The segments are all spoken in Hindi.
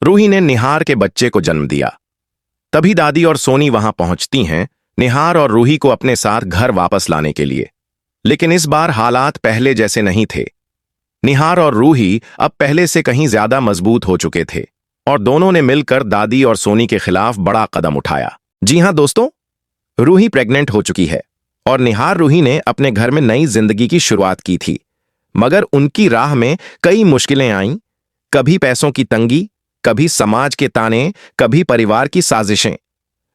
रूही ने निहार के बच्चे को जन्म दिया। तभी दादी और सोनी वहां पहुंचती हैं निहार और रूही को अपने साथ घर वापस लाने के लिए। लेकिन इस बार हालात पहले जैसे नहीं थे। निहार और रूही अब पहले से कहीं ज्यादा मजबूत हो चुके थे और दोनों ने मिलकर दादी और सोनी के खिलाफ बड़ा कदम उठाया। जी हां दोस्तों, रूही प्रेग्नेंट हो चुकी है और निहार रूही ने अपने घर में नई जिंदगी की शुरुआत की थी। मगर उनकी राह में कई मुश्किलें आईं। कभी पैसों की तंगी, कभी समाज के ताने, कभी परिवार की साजिशें।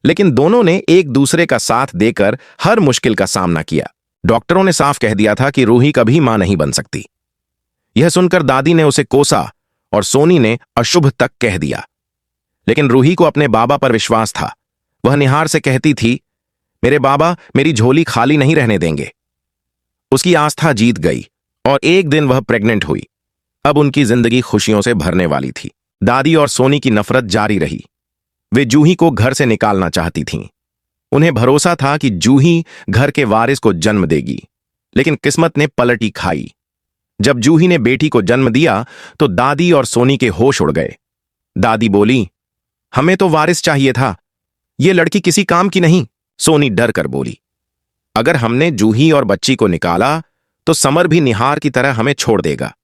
लेकिन दोनों ने एक दूसरे का साथ देकर हर मुश्किल का सामना किया। डॉक्टरों ने साफ कह दिया था कि रूही कभी मां नहीं बन सकती। यह सुनकर दादी ने उसे कोसा और सोनी ने अशुभ तक कह दिया। लेकिन रूही को अपने बाबा पर विश्वास था। वह निहार से कहती थी, मेरे बाबा मेरी झोली खाली नहीं रहने देंगे। उसकी आस्था जीत गई और एक दिन वह प्रेग्नेंट हुई। अब उनकी जिंदगी खुशियों से भरने वाली थी। दादी और सोनी की नफरत जारी रही। वे जूही को घर से निकालना चाहती थीं। उन्हें भरोसा था कि जूही घर के वारिस को जन्म देगी। लेकिन किस्मत ने पलटी खाई। जब जूही ने बेटी को जन्म दिया तो दादी और सोनी के होश उड़ गए। दादी बोली, हमें तो वारिस चाहिए था, ये लड़की किसी काम की नहीं। सोनी डर कर बोली, अगर हमने जूही और बच्ची को निकाला तो समर भी निहार की तरह हमें छोड़ देगा।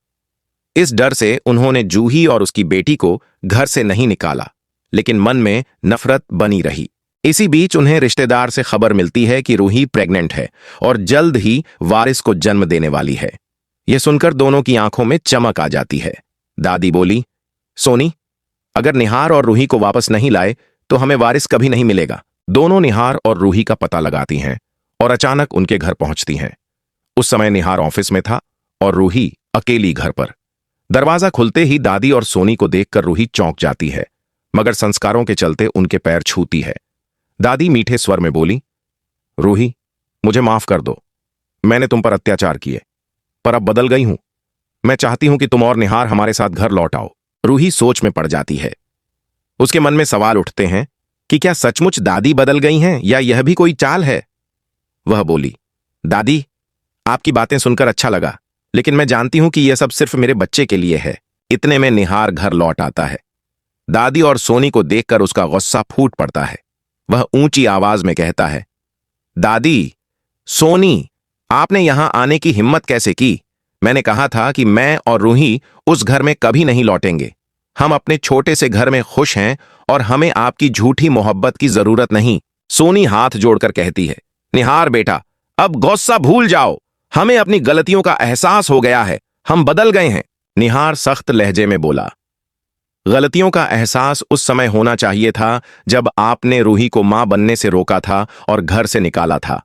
इस डर से उन्होंने जूही और उसकी बेटी को घर से नहीं निकाला, लेकिन मन में नफरत बनी रही। इसी बीच उन्हें रिश्तेदार से खबर मिलती है कि रूही प्रेग्नेंट है और जल्द ही वारिस को जन्म देने वाली है। यह सुनकर दोनों की आंखों में चमक आ जाती है। दादी बोली, सोनी, अगर निहार और रूही को वापस नहीं लाए तो हमें वारिस कभी नहीं मिलेगा। दोनों निहार और रूही का पता लगाती हैं और अचानक उनके घर पहुंचती हैं। उस समय निहार ऑफिस में था और रूही अकेली घर पर। दरवाजा खुलते ही दादी और सोनी को देखकर रूही चौंक जाती है, मगर संस्कारों के चलते उनके पैर छूती है। दादी मीठे स्वर में बोली, रूही, मुझे माफ कर दो। मैंने तुम पर अत्याचार किए, पर अब बदल गई हूं। मैं चाहती हूं कि तुम और निहार हमारे साथ घर लौट आओ। रूही सोच में पड़ जाती है। उसके मन में सवाल उठते हैं कि क्या सचमुच दादी बदल गई हैं या यह भी कोई चाल है। वह बोली, दादी, आपकी बातें सुनकर अच्छा लगा, लेकिन मैं जानती हूं कि यह सब सिर्फ मेरे बच्चे के लिए है। इतने में निहार घर लौट आता है। दादी और सोनी को देखकर उसका गुस्सा फूट पड़ता है। वह ऊंची आवाज में कहता है, दादी, सोनी, आपने यहां आने की हिम्मत कैसे की? मैंने कहा था कि मैं और रूही उस घर में कभी नहीं लौटेंगे। हम अपने छोटे से घर में खुश हैं और हमें आपकी झूठी मोहब्बत की जरूरत नहीं। सोनी हाथ जोड़कर कहती है, निहार बेटा, अब गुस्सा भूल जाओ। हमें अपनी गलतियों का एहसास हो गया है। हम बदल गए हैं। निहार सख्त लहजे में बोला, गलतियों का एहसास उस समय होना चाहिए था जब आपने रूही को मां बनने से रोका था और घर से निकाला था।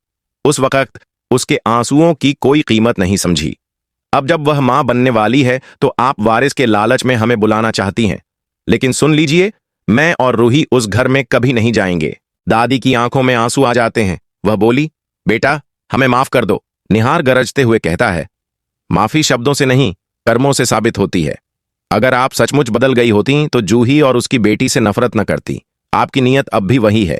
उस वक्त उसके आंसुओं की कोई कीमत नहीं समझी। अब जब वह मां बनने वाली है तो आप वारिस के लालच में हमें बुलाना चाहती हैं। लेकिन सुन लीजिए, मैं और रूही उस घर में कभी नहीं जाएंगे। दादी की आंखों में आंसू आ जाते हैं। वह बोली, बेटा, हमें माफ कर दो। निहार गरजते हुए कहता है, माफी शब्दों से नहीं, कर्मों से साबित होती है। अगर आप सचमुच बदल गई होती तो जूही और उसकी बेटी से नफरत न करती। आपकी नीयत अब भी वही है।